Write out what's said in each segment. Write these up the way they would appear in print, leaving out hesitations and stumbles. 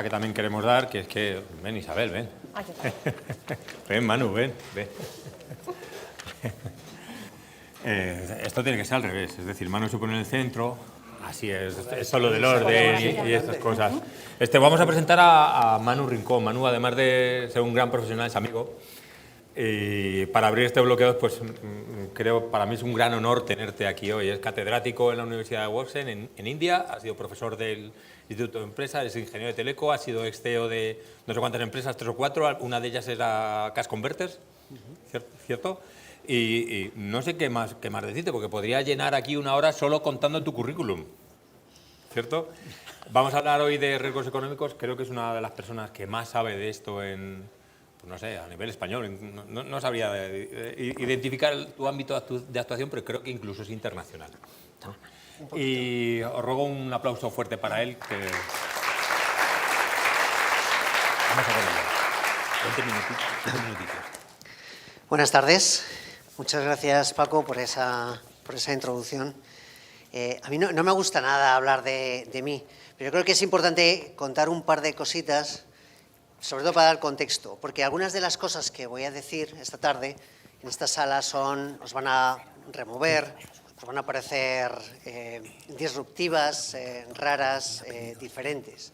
que también queremos dar, que es que... Ven, Isabel, ven. Ven, Manu, ven. Esto tiene que ser al revés, es decir, Manu se pone en el centro, así es solo del orden y estas cosas. Vamos a presentar a Manu Rincón. Manu, además de ser un gran profesional, es amigo. Y para abrir este bloque, pues creo, para mí es un gran honor tenerte aquí hoy. Es catedrático en la Universidad de Washington, en India, ha sido profesor del Instituto de Empresa, es ingeniero de Teleco, ha sido ex CEO de no sé cuántas empresas, 3 o 4, una de ellas era Cash Converters, ¿cierto? Y no sé qué más decirte, porque podría llenar aquí una hora solo contando tu currículum, ¿cierto? Vamos a hablar hoy de riesgos económicos. Creo que es una de las personas que más sabe de esto pues no sé, a nivel español. No sabría identificar tu ámbito de actuación, pero creo que incluso es internacional, ¿no? Y os ruego un aplauso fuerte para él. Vamos a ponerlo. 20 minutitos. Buenas tardes. Muchas gracias, Paco, por esa introducción. A mí no me gusta nada hablar de mí, pero creo que es importante contar un par de cositas, sobre todo para dar contexto, porque algunas de las cosas que voy a decir esta tarde en esta sala os van a remover, os van a parecer disruptivas, raras, diferentes.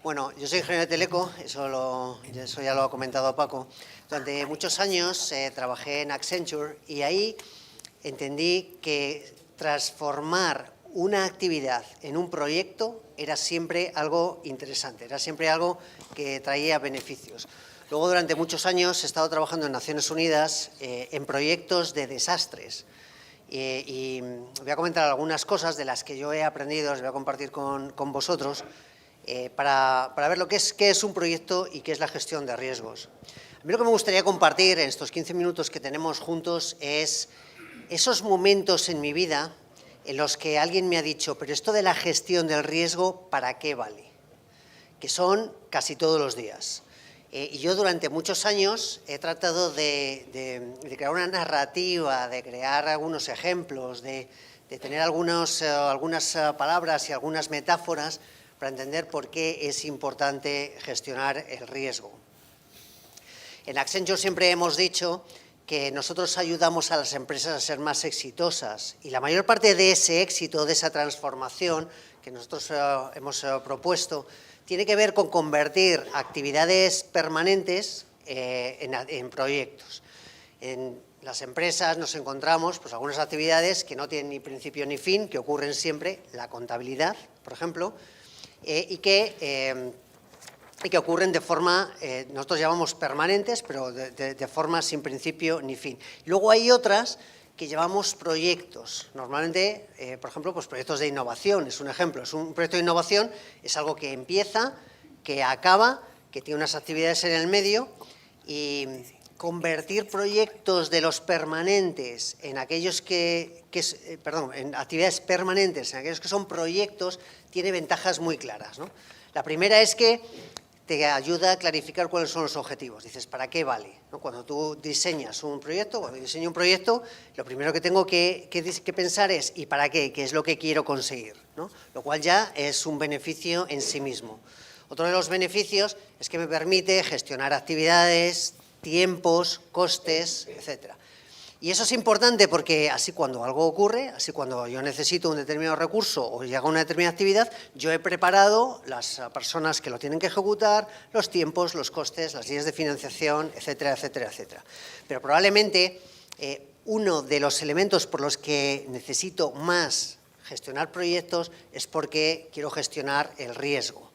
Bueno, yo soy ingeniero de Teleco, eso ya lo ha comentado Paco. Durante muchos años trabajé en Accenture y ahí entendí que transformar una actividad en un proyecto era siempre algo interesante, era siempre algo que traía beneficios. Luego, durante muchos años, he estado trabajando en Naciones Unidas en proyectos de desastres. Y voy a comentar algunas cosas de las que yo he aprendido, las voy a compartir con vosotros, para ver qué es un proyecto y qué es la gestión de riesgos. A mí lo que me gustaría compartir en estos 15 minutos que tenemos juntos es esos momentos en mi vida en los que alguien me ha dicho, pero esto de la gestión del riesgo, ¿para qué vale? Que son casi todos los días. Y yo durante muchos años he tratado de crear una narrativa, de crear algunos ejemplos, de tener algunas palabras y algunas metáforas para entender por qué es importante gestionar el riesgo. En Accenture siempre hemos dicho que nosotros ayudamos a las empresas a ser más exitosas y la mayor parte de ese éxito, de esa transformación que nosotros hemos propuesto, tiene que ver con convertir actividades permanentes en proyectos. En las empresas nos encontramos pues, algunas actividades que no tienen ni principio ni fin, que ocurren siempre, la contabilidad, por ejemplo, y que ocurren de forma, nosotros llamamos permanentes, pero de forma sin principio ni fin. Luego hay otras que llamamos proyectos. Normalmente, por ejemplo, pues proyectos de innovación es un ejemplo. Un proyecto de innovación es algo que empieza, que acaba, que tiene unas actividades en el medio y convertir proyectos de los permanentes en aquellos en actividades permanentes, en aquellos que son proyectos, tiene ventajas muy claras, ¿no? La primera es que te ayuda a clarificar cuáles son los objetivos. Dices, ¿para qué vale? ¿No? Cuando tú diseñas un proyecto, cuando yo diseño un proyecto, lo primero que tengo que pensar es ¿y para qué? ¿Qué es lo que quiero conseguir? ¿No? Lo cual ya es un beneficio en sí mismo. Otro de los beneficios es que me permite gestionar actividades, tiempos, costes, etcétera. Y eso es importante porque así cuando algo ocurre, así cuando yo necesito un determinado recurso o llega una determinada actividad, yo he preparado las personas que lo tienen que ejecutar, los tiempos, los costes, las líneas de financiación, etcétera, etcétera, etcétera. Pero probablemente uno de los elementos por los que necesito más gestionar proyectos es porque quiero gestionar el riesgo.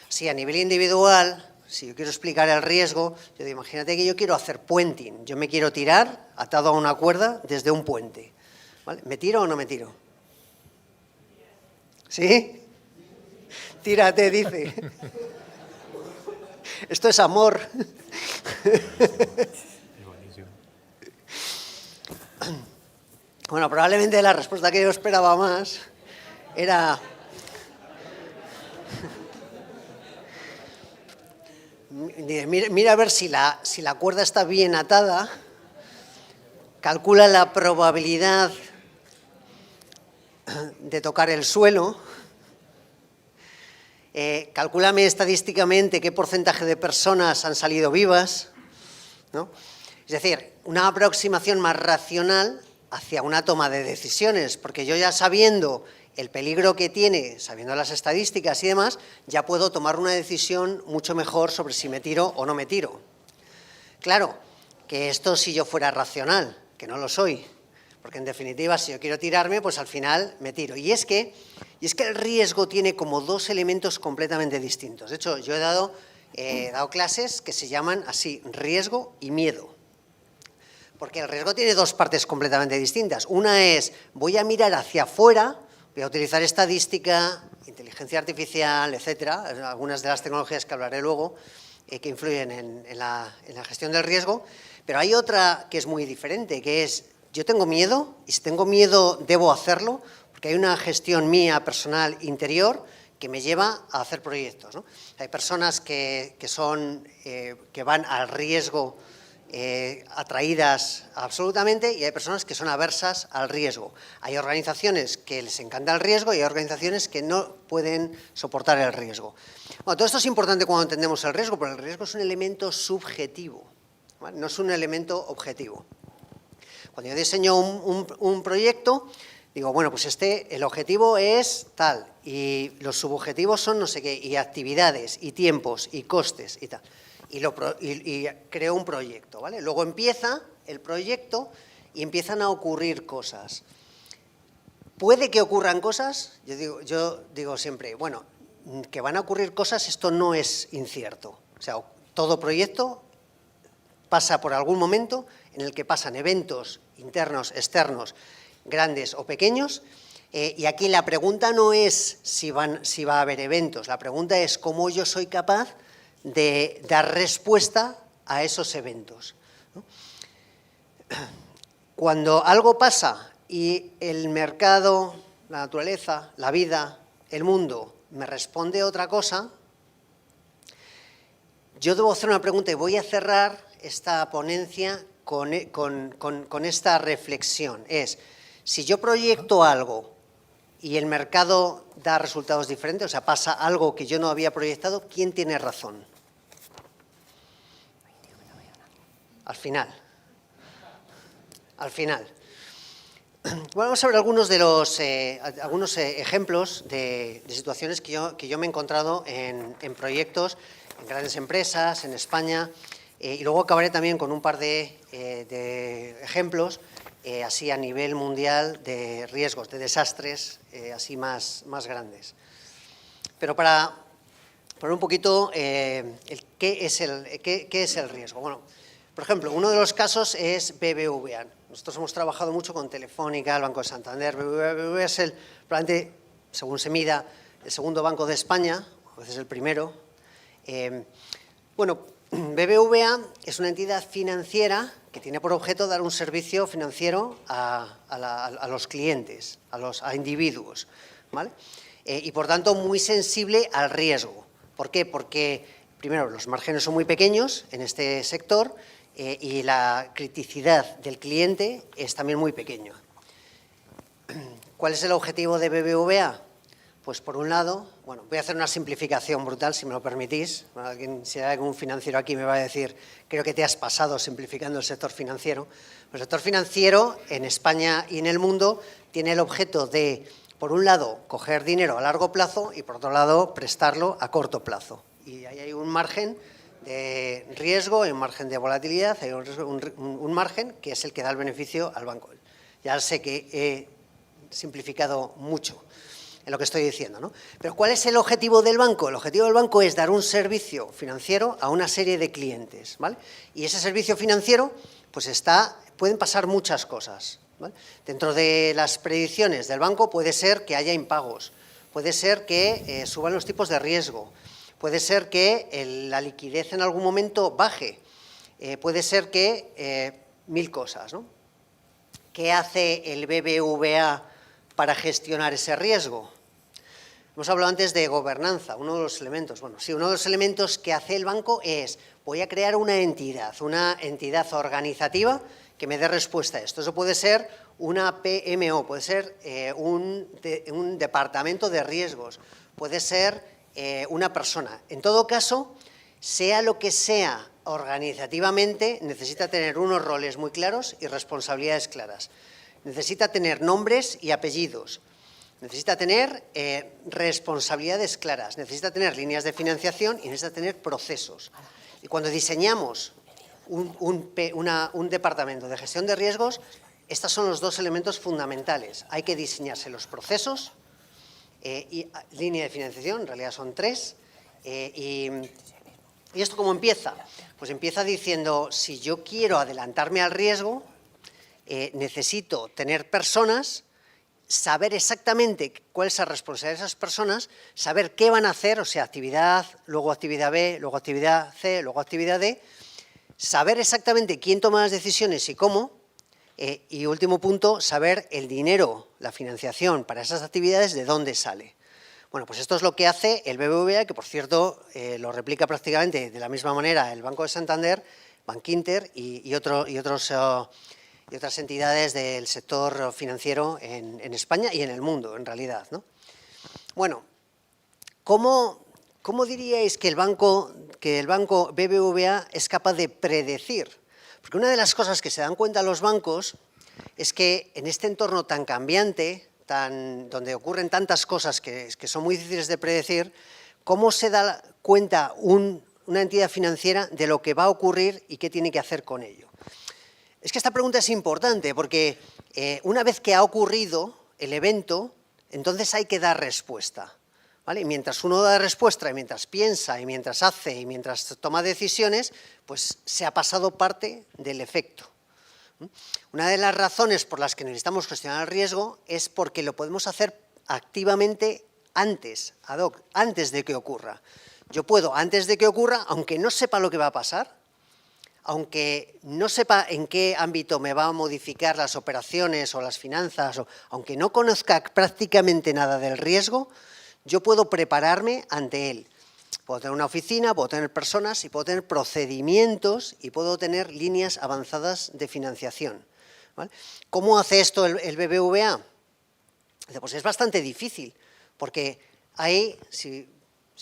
Si a nivel individual, si yo quiero explicar el riesgo, yo digo, imagínate que yo quiero hacer puenting, yo me quiero tirar atado a una cuerda desde un puente. ¿Vale? ¿Me tiro o no me tiro? ¿Sí? Tírate, dice. Esto es amor. Bueno, probablemente la respuesta que yo esperaba más era... Mira a ver si la cuerda está bien atada, calcula la probabilidad de tocar el suelo calcúlame estadísticamente qué porcentaje de personas han salido vivas, ¿no? Es decir, una aproximación más racional hacia una toma de decisiones, porque yo ya sabiendo el peligro que tiene, sabiendo las estadísticas y demás, ya puedo tomar una decisión mucho mejor sobre si me tiro o no me tiro. Claro, que esto si yo fuera racional, que no lo soy, porque en definitiva si yo quiero tirarme, pues al final me tiro. Y es que el riesgo tiene como dos elementos completamente distintos. De hecho, yo he dado clases que se llaman así, riesgo y miedo. Porque el riesgo tiene dos partes completamente distintas. Una es, voy a mirar hacia afuera, voy a utilizar estadística, inteligencia artificial, etcétera, algunas de las tecnologías que hablaré luego, que influyen en la gestión del riesgo, pero hay otra que es muy diferente, que es, yo tengo miedo, y si tengo miedo debo hacerlo, porque hay una gestión mía personal interior que me lleva a hacer proyectos, ¿no? Hay personas que van al riesgo atraídas absolutamente, y hay personas que son aversas al riesgo. Hay organizaciones que les encanta el riesgo y hay organizaciones que no pueden soportar el riesgo. Bueno, todo esto es importante cuando entendemos el riesgo, porque el riesgo es un elemento subjetivo, ¿vale? No es un elemento objetivo. Cuando yo diseño un proyecto, digo, bueno, pues el objetivo es tal, y los subobjetivos son no sé qué, y actividades, y tiempos, y costes, y tal. Y creo un proyecto, ¿vale? Luego empieza el proyecto y empiezan a ocurrir cosas. ¿Puede que ocurran cosas? Yo digo siempre, bueno, que van a ocurrir cosas, esto no es incierto. O sea, todo proyecto pasa por algún momento en el que pasan eventos internos, externos, grandes o pequeños, y aquí la pregunta no es si va a haber eventos, la pregunta es cómo yo soy capaz de dar respuesta a esos eventos, ¿no? Cuando algo pasa y el mercado, la naturaleza, la vida, el mundo me responde otra cosa, yo debo hacer una pregunta y voy a cerrar esta ponencia con esta reflexión. Es, si yo proyecto algo y el mercado da resultados diferentes, o sea, pasa algo que yo no había proyectado, ¿quién tiene razón? Al final. Bueno, vamos a ver algunos ejemplos de situaciones que yo me he encontrado en proyectos, en grandes empresas, en España, y luego acabaré también con un par de ejemplos así a nivel mundial de riesgos, de desastres así más grandes. Pero para poner un poquito qué es el riesgo. Bueno, por ejemplo, uno de los casos es BBVA. Nosotros hemos trabajado mucho con Telefónica, el Banco de Santander. BBVA es probablemente, según se mida, el segundo banco de España, a veces el primero. Bueno, BBVA es una entidad financiera que tiene por objeto dar un servicio financiero a los clientes, a individuos, ¿vale? Y por tanto muy sensible al riesgo. ¿Por qué? Porque primero los márgenes son muy pequeños en este sector y la criticidad del cliente es también muy pequeña. ¿Cuál es el objetivo de BBVA? Pues por un lado, bueno, voy a hacer una simplificación brutal, si me lo permitís. Si hay algún financiero aquí me va a decir, creo que te has pasado simplificando el sector financiero. El sector financiero en España y en el mundo tiene el objeto de, por un lado, coger dinero a largo plazo y por otro lado, prestarlo a corto plazo. Y ahí hay un margen de riesgo, hay un margen de volatilidad, hay un margen que es el que da el beneficio al banco. Ya sé que he simplificado mucho en lo que estoy diciendo, ¿no? Pero ¿cuál es el objetivo del banco? El objetivo del banco es dar un servicio financiero a una serie de clientes, ¿vale? Y ese servicio financiero, pues pueden pasar muchas cosas, ¿vale? Dentro de las predicciones del banco puede ser que haya impagos, puede ser que suban los tipos de riesgo, puede ser que la liquidez en algún momento baje, puede ser que mil cosas, ¿no? ¿Qué hace el BBVA para gestionar ese riesgo? Hemos hablado antes de gobernanza, uno de los elementos. Bueno, sí, uno de los elementos que hace el banco es, voy a crear una entidad organizativa que me dé respuesta a esto. Eso puede ser una PMO, puede ser un departamento de riesgos, puede ser una persona. En todo caso, sea lo que sea organizativamente, necesita tener unos roles muy claros y responsabilidades claras. Necesita tener nombres y apellidos. Necesita tener responsabilidades claras. Necesita tener líneas de financiación y necesita tener procesos. Y cuando diseñamos un departamento de gestión de riesgos, estos son los dos elementos fundamentales. Hay que diseñarse los procesos y línea de financiación, en realidad son tres. ¿Y esto cómo empieza? Pues empieza diciendo, si yo quiero adelantarme al riesgo, necesito tener personas, saber exactamente cuál es la responsabilidad de esas personas, saber qué van a hacer, o sea, actividad A, luego actividad B, luego actividad C, luego actividad D, saber exactamente quién toma las decisiones y cómo, y último punto, saber el dinero, la financiación para esas actividades, de dónde sale. Bueno, pues esto es lo que hace el BBVA, que por cierto lo replica prácticamente de la misma manera el Banco de Santander, Bankinter y otras entidades del sector financiero en España y en el mundo, en realidad, ¿no? Bueno, ¿cómo diríais que el banco BBVA es capaz de predecir? Porque una de las cosas que se dan cuenta los bancos es que en este entorno tan cambiante, donde ocurren tantas cosas que son muy difíciles de predecir, ¿cómo se da cuenta una entidad financiera de lo que va a ocurrir y qué tiene que hacer con ello? Es que esta pregunta es importante porque una vez que ha ocurrido el evento, entonces hay que dar respuesta, ¿vale? Y mientras uno da respuesta, y mientras piensa, y mientras hace, y mientras toma decisiones, pues se ha pasado parte del efecto. Una de las razones por las que necesitamos gestionar el riesgo es porque lo podemos hacer activamente antes, ad hoc, antes de que ocurra. Yo puedo, antes de que ocurra, aunque no sepa lo que va a pasar, aunque no sepa en qué ámbito me va a modificar las operaciones o las finanzas, o aunque no conozca prácticamente nada del riesgo, yo puedo prepararme ante él. Puedo tener una oficina, puedo tener personas y puedo tener procedimientos y puedo tener líneas avanzadas de financiación, ¿vale? ¿Cómo hace esto el BBVA? Pues es bastante difícil, porque hay, si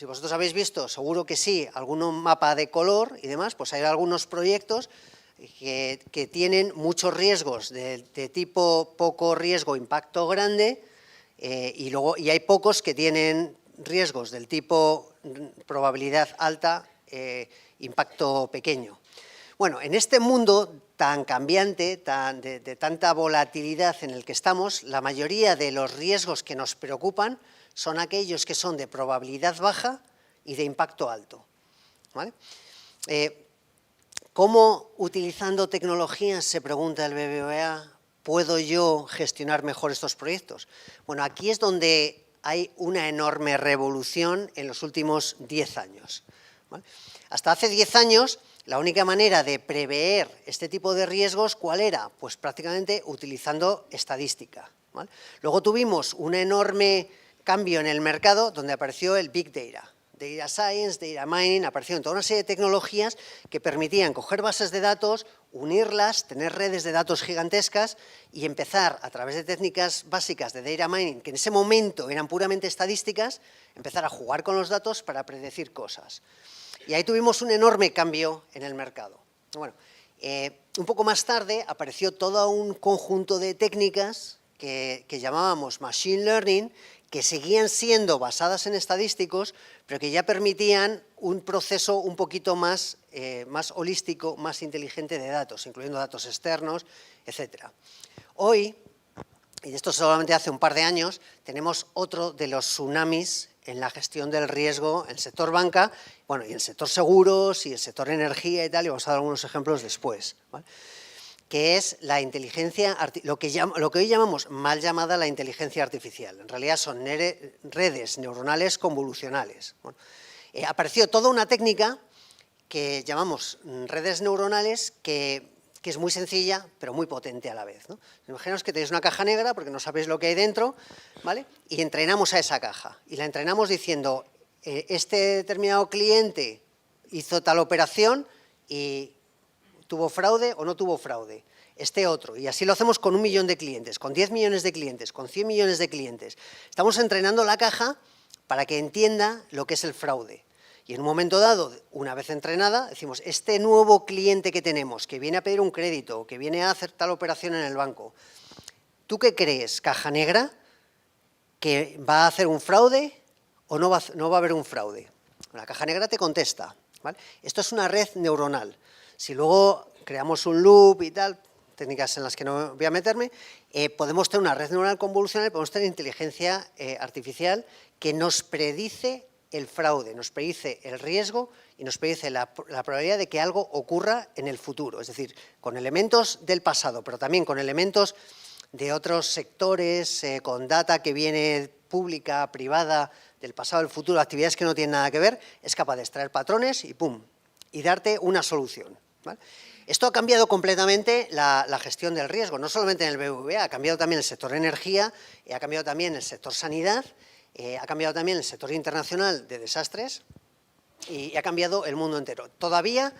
vosotros habéis visto, seguro que sí, algún mapa de color y demás, pues hay algunos proyectos que tienen muchos riesgos de tipo poco riesgo, impacto grande, y hay pocos que tienen riesgos del tipo probabilidad alta, impacto pequeño. Bueno, en este mundo tan cambiante, de tanta volatilidad en el que estamos, la mayoría de los riesgos que nos preocupan son aquellos que son de probabilidad baja y de impacto alto, ¿vale? ¿Cómo, utilizando tecnologías, se pregunta el BBVA, puedo yo gestionar mejor estos proyectos? Bueno, aquí es donde hay una enorme revolución en los últimos 10 años, ¿vale? Hasta hace 10 años, la única manera de prever este tipo de riesgos, ¿cuál era? Pues prácticamente utilizando estadística, ¿vale? Luego tuvimos un enorme cambio en el mercado donde apareció el Big Data. Data Science, Data Mining, aparecieron toda una serie de tecnologías que permitían coger bases de datos, unirlas, tener redes de datos gigantescas y empezar, a través de técnicas básicas de Data Mining, que en ese momento eran puramente estadísticas, empezar a jugar con los datos para predecir cosas. Y ahí tuvimos un enorme cambio en el mercado. Bueno, un poco más tarde apareció todo un conjunto de técnicas que llamábamos Machine Learning, que seguían siendo basadas en estadísticos, pero que ya permitían un proceso un poquito más holístico, más inteligente de datos, incluyendo datos externos, etc. Hoy, y esto solamente hace un par de años, tenemos otro de los tsunamis en la gestión del riesgo en el sector banca, bueno, y el sector seguros y el sector energía y tal, y vamos a dar algunos ejemplos después, ¿vale? Que es la inteligencia, lo que hoy llamamos mal llamada la inteligencia artificial. En realidad son redes neuronales convolucionales. Bueno, apareció toda una técnica que llamamos redes neuronales que es muy sencilla, pero muy potente a la vez, ¿no? Imaginaos que tenéis una caja negra porque no sabéis lo que hay dentro, ¿vale? Y entrenamos a esa caja. Y la entrenamos diciendo, este determinado cliente hizo tal operación y ¿tuvo fraude o no tuvo fraude? Este otro. Y así lo hacemos con 1 millón de clientes, con 10 millones de clientes, con 100 millones de clientes. Estamos entrenando la caja para que entienda lo que es el fraude. Y en un momento dado, una vez entrenada, decimos, este nuevo cliente que tenemos, que viene a pedir un crédito, que viene a hacer tal operación en el banco, ¿tú qué crees, Caja Negra, que va a hacer un fraude o no va a haber un fraude? La Caja Negra te contesta, ¿vale? Esto es una red neuronal. Si luego creamos un loop y tal, técnicas en las que no voy a meterme, podemos tener una red neuronal convolucional, podemos tener inteligencia artificial que nos predice el fraude, nos predice el riesgo y nos predice la probabilidad de que algo ocurra en el futuro. Es decir, con elementos del pasado, pero también con elementos de otros sectores, con data que viene pública, privada, del pasado, del futuro, actividades que no tienen nada que ver, es capaz de extraer patrones y ¡pum!, y darte una solución, ¿vale? Esto ha cambiado completamente la gestión del riesgo, no solamente en el BBVA, ha cambiado también el sector energía, ha cambiado también el sector sanidad, ha cambiado también el sector internacional de desastres y ha cambiado el mundo entero. Todavía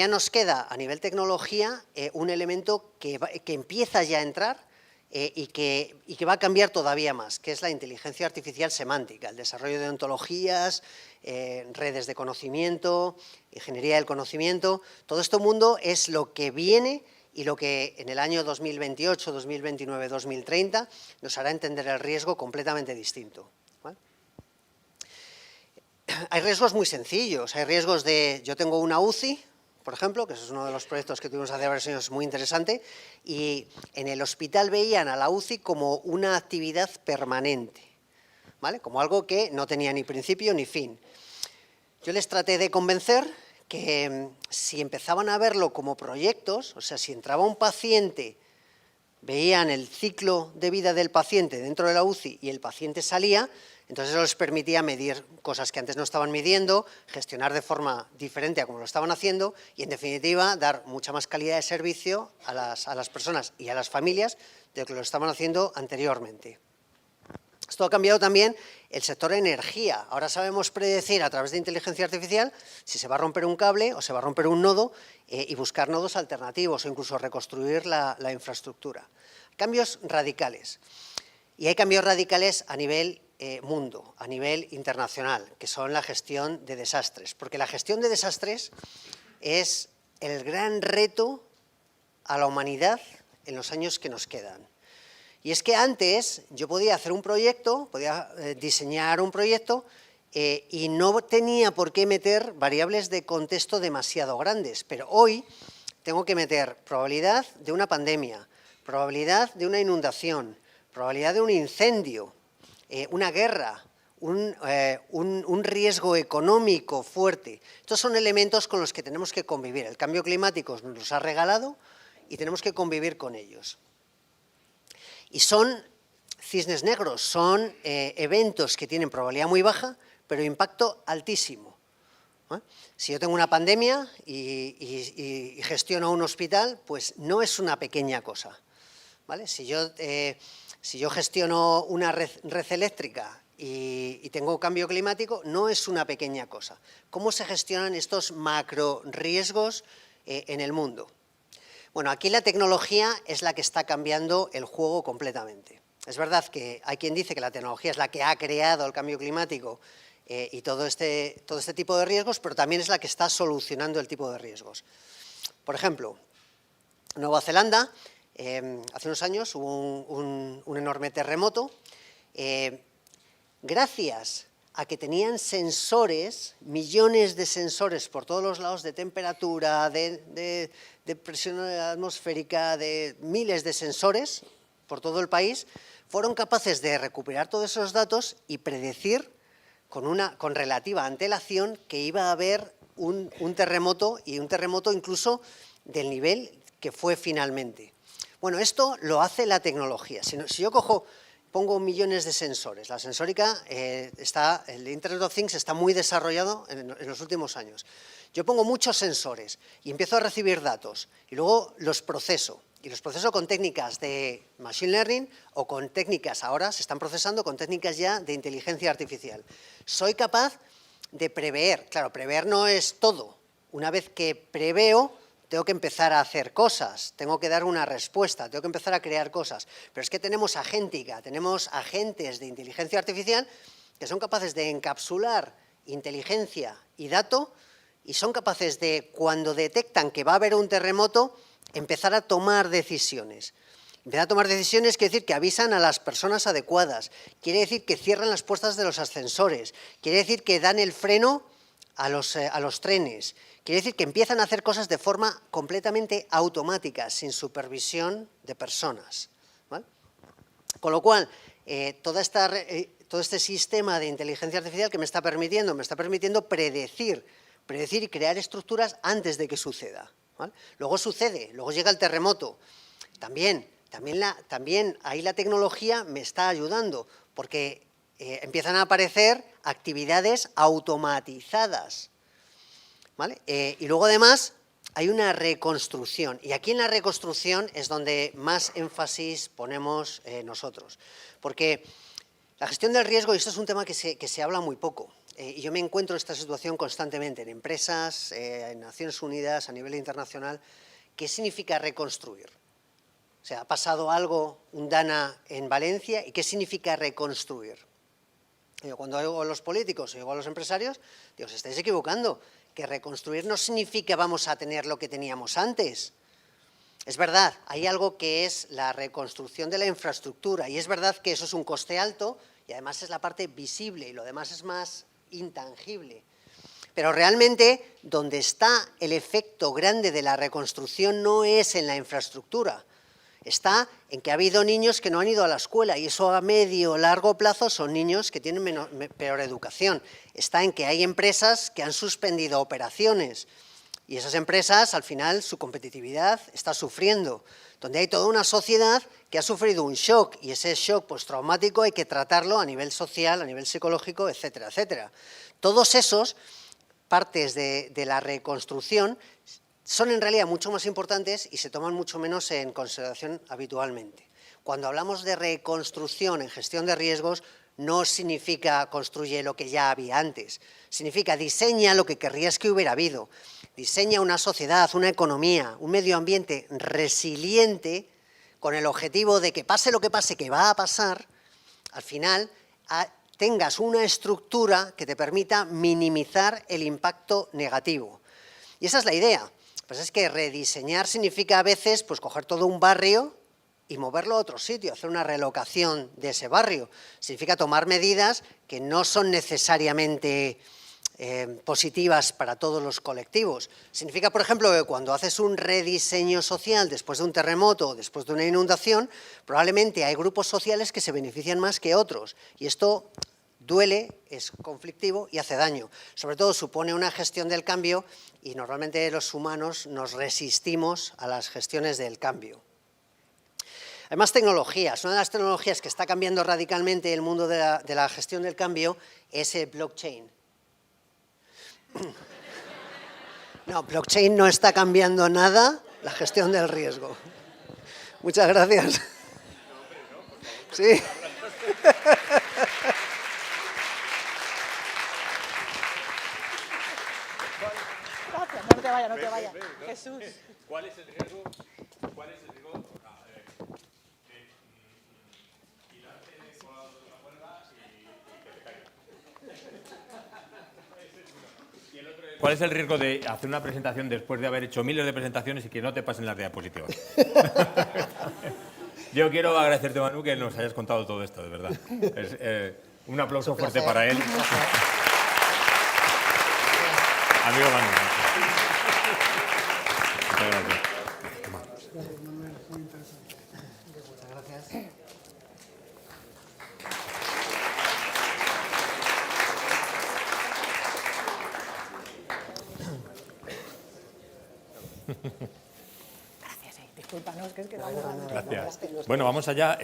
nos queda a nivel tecnología un elemento que empieza ya a entrar y que va a cambiar todavía más, que es la inteligencia artificial semántica, el desarrollo de ontologías, redes de conocimiento, ingeniería del conocimiento. Todo este mundo es lo que viene y lo que en el año 2028, 2029, 2030 nos hará entender el riesgo completamente distinto, ¿vale? Hay riesgos muy sencillos, hay riesgos de, yo tengo una UCI, por ejemplo, que eso es uno de los proyectos que tuvimos hace varios años muy interesante, y en el hospital veían a la UCI como una actividad permanente, ¿vale? Como algo que no tenía ni principio ni fin. Yo les traté de convencer que si empezaban a verlo como proyectos, o sea, si entraba un paciente, veían el ciclo de vida del paciente dentro de la UCI y el paciente salía, entonces eso les permitía medir cosas que antes no estaban midiendo, gestionar de forma diferente a como lo estaban haciendo y, en definitiva, dar mucha más calidad de servicio a las personas y a las familias de lo que lo estaban haciendo anteriormente. Esto ha cambiado también el sector energía. Ahora sabemos predecir a través de inteligencia artificial si se va a romper un cable o se va a romper un nodo y buscar nodos alternativos o incluso reconstruir la infraestructura. Cambios radicales. Y hay cambios radicales a nivel mundo, a nivel internacional, que son la gestión de desastres. Porque la gestión de desastres es el gran reto a la humanidad en los años que nos quedan. Y es que antes yo podía hacer un proyecto, podía diseñar un proyecto y no tenía por qué meter variables de contexto demasiado grandes, pero hoy tengo que meter probabilidad de una pandemia, probabilidad de una inundación, probabilidad de un incendio, una guerra, un riesgo económico fuerte. Estos son elementos con los que tenemos que convivir. El cambio climático nos los ha regalado y tenemos que convivir con ellos. Y son cisnes negros, son eventos que tienen probabilidad muy baja, pero impacto altísimo. Si yo tengo una pandemia y gestiono un hospital, pues no es una pequeña cosa, ¿vale? Si yo gestiono una red eléctrica y tengo cambio climático, no es una pequeña cosa. ¿Cómo se gestionan estos macro riesgos en el mundo? Bueno, aquí la tecnología es la que está cambiando el juego completamente. Es verdad que hay quien dice que la tecnología es la que ha creado el cambio climático y todo este tipo de riesgos, pero también es la que está solucionando el tipo de riesgos. Por ejemplo, en Nueva Zelanda, hace unos años hubo un enorme terremoto. Gracias a que tenían sensores, millones de sensores por todos los lados de temperatura, de presión atmosférica, de miles de sensores por todo el país, fueron capaces de recuperar todos esos datos y predecir con relativa antelación que iba a haber un terremoto y un terremoto incluso del nivel que fue finalmente. Bueno, esto lo hace la tecnología. Si yo pongo millones de sensores. La sensórica, el Internet of Things está muy desarrollado en los últimos años. Yo pongo muchos sensores y empiezo a recibir datos y luego los proceso. Y los proceso con técnicas de Machine Learning o con técnicas, ahora se están procesando con técnicas ya de inteligencia artificial. Soy capaz de prever. Claro, prever no es todo. Una vez que preveo, tengo que empezar a hacer cosas, tengo que dar una respuesta, tengo que empezar a crear cosas. Pero es que tenemos agéntica, tenemos agentes de inteligencia artificial que son capaces de encapsular inteligencia y dato y son capaces de, cuando detectan que va a haber un terremoto, empezar a tomar decisiones. Empezar a tomar decisiones quiere decir que avisan a las personas adecuadas, quiere decir que cierran las puertas de los ascensores, quiere decir que dan el freno a los trenes, quiere decir que empiezan a hacer cosas de forma completamente automática, sin supervisión de personas, ¿vale? Con lo cual, todo este sistema de inteligencia artificial que me está permitiendo predecir y crear estructuras antes de que suceda, ¿vale? Luego sucede, luego llega el terremoto. También ahí la tecnología me está ayudando, porque empiezan a aparecer actividades automatizadas, ¿vale? Y luego además hay una reconstrucción, y aquí en la reconstrucción es donde más énfasis ponemos nosotros, porque la gestión del riesgo, y esto es un tema que se habla muy poco, y yo me encuentro en esta situación constantemente en empresas, en Naciones Unidas, a nivel internacional. ¿Qué significa reconstruir? O sea, ha pasado algo, un Dana en Valencia, ¿y qué significa reconstruir? Cuando oigo a los políticos, oigo a los empresarios, digo, os estáis equivocando, que reconstruir no significa vamos a tener lo que teníamos antes. Es verdad, hay algo que es la reconstrucción de la infraestructura, y es verdad que eso es un coste alto, y además es la parte visible, y lo demás es más intangible. Pero realmente, donde está el efecto grande de la reconstrucción no es en la infraestructura, está en que ha habido niños que no han ido a la escuela, y eso a medio o largo plazo son niños que tienen peor educación. Está en que hay empresas que han suspendido operaciones, y esas empresas, al final, su competitividad está sufriendo. Donde hay toda una sociedad que ha sufrido un shock, y ese shock postraumático hay que tratarlo a nivel social, a nivel psicológico, etcétera, etcétera. Todos esos partes de la reconstrucción son en realidad mucho más importantes y se toman mucho menos en consideración habitualmente. Cuando hablamos de reconstrucción en gestión de riesgos, no significa construye lo que ya había antes, significa diseña lo que querrías que hubiera habido, diseña una sociedad, una economía, un medio ambiente resiliente con el objetivo de que pase lo que pase, que va a pasar, al final tengas una estructura que te permita minimizar el impacto negativo. Y esa es la idea. Pues es que rediseñar significa a veces pues, coger todo un barrio y moverlo a otro sitio, hacer una relocación de ese barrio. Significa tomar medidas que no son necesariamente positivas para todos los colectivos. Significa, por ejemplo, que cuando haces un rediseño social después de un terremoto o después de una inundación, probablemente hay grupos sociales que se benefician más que otros. Y esto duele, es conflictivo y hace daño. Sobre todo supone una gestión del cambio y normalmente los humanos nos resistimos a las gestiones del cambio. Hay más tecnologías. Una de las tecnologías que está cambiando radicalmente el mundo de la gestión del cambio es el blockchain. No, blockchain no está cambiando nada la gestión del riesgo. Muchas gracias. Sí. No te vayas, no te vayas. Jesús. ¿Cuál es el riesgo? ¿Cuál es el riesgo? ¿Cuál es el riesgo de hacer una presentación después de haber hecho miles de presentaciones y que no te pasen las diapositivas? Yo quiero agradecerte, Manu, que nos hayas contado todo esto, de verdad. Un aplauso fuerte para él. Amigo Manu. Muchas gracias. Muchas gracias. Gracias, discúlpanos, que es que vamos a... Gracias. Bueno, vamos allá.